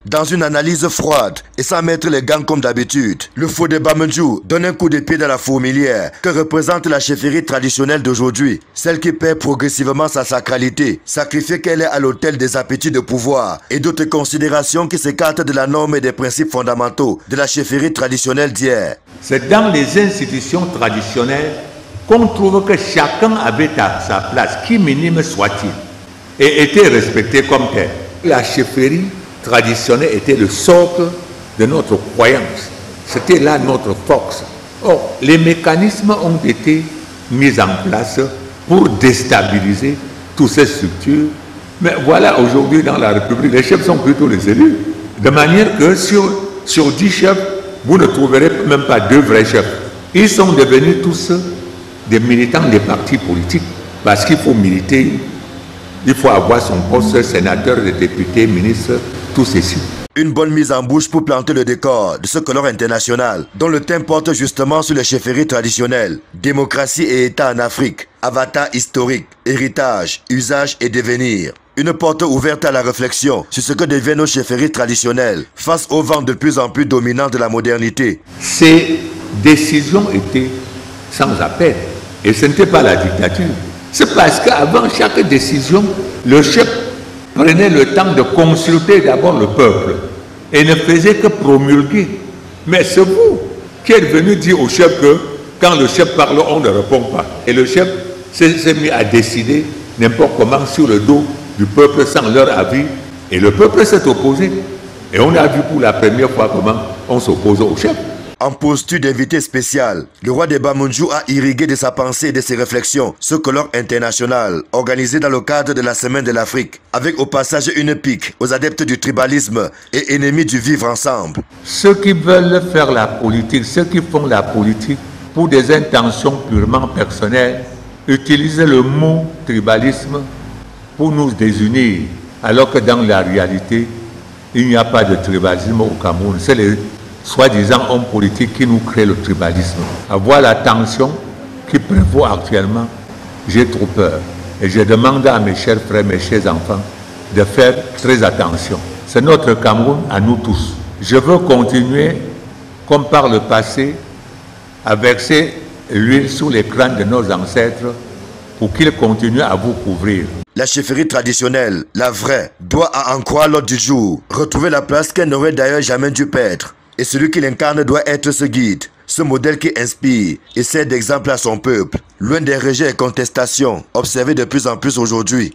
Dans une analyse froide et sans mettre les gants comme d'habitude, le Fodé Bamendjou donne un coup de pied dans la fourmilière que représente la chefferie traditionnelle d'aujourd'hui, celle qui perd progressivement sa sacralité, sacrifiée qu'elle est à l'autel des appétits de pouvoir et d'autres considérations qui s'écartent de la norme et des principes fondamentaux de la chefferie traditionnelle d'hier. C'est dans les institutions traditionnelles qu'on trouve que chacun avait sa place, qui minime soit-il, et était respecté comme tel. La chefferie traditionnelle était le socle de notre croyance. C'était là notre force. Or, les mécanismes ont été mis en place pour déstabiliser toutes ces structures. Mais voilà, aujourd'hui dans la République, les chefs sont plutôt les élus. De manière que sur 10 chefs, vous ne trouverez même pas 2 vrais chefs. Ils sont devenus tous des militants des partis politiques. Parce qu'il faut militer, il faut avoir son poste, sénateur, député, ministre, tout ceci. Une bonne mise en bouche pour planter le décor de ce colloque international, dont le thème porte justement sur les chefferies traditionnelles, démocratie et État en Afrique, avatar historique, héritage, usage et devenir. Une porte ouverte à la réflexion sur ce que deviennent nos chefferies traditionnelles face au vent de plus en plus dominant de la modernité. Ces décisions étaient sans appel et ce n'était pas la dictature. C'est parce qu'avant chaque décision, le chef prenait le temps de consulter d'abord le peuple et ne faisait que promulguer. Mais c'est vous qui êtes venu dire au chef que quand le chef parle, on ne répond pas. Et le chef s'est mis à décider n'importe comment sur le dos du peuple sans leur avis. Et le peuple s'est opposé. Et on a vu pour la première fois comment on s'oppose au chef. En posture d'invité spécial, le roi des Bamendjou a irrigué de sa pensée et de ses réflexions ce colloque international organisé dans le cadre de la Semaine de l'Afrique, avec au passage une pique aux adeptes du tribalisme et ennemis du vivre ensemble. Ceux qui veulent faire la politique, ceux qui font la politique pour des intentions purement personnelles, utilisent le mot tribalisme pour nous désunir, alors que dans la réalité, il n'y a pas de tribalisme au Cameroun. C'est les soi-disant hommes politiques qui nous créent le tribalisme. À voir la tension qui prévaut actuellement, j'ai trop peur. Et je demande à mes chers frères, mes chers enfants, de faire très attention. C'est notre Cameroun à nous tous. Je veux continuer, comme par le passé, à verser l'huile sous les crânes de nos ancêtres pour qu'ils continuent à vous couvrir. La chefferie traditionnelle, la vraie, doit à en croire l'ordre du jour, retrouver la place qu'elle n'aurait d'ailleurs jamais dû perdre. Et celui qui l'incarne doit être ce guide, ce modèle qui inspire et sert d'exemple à son peuple, loin des rejets et contestations observés de plus en plus aujourd'hui.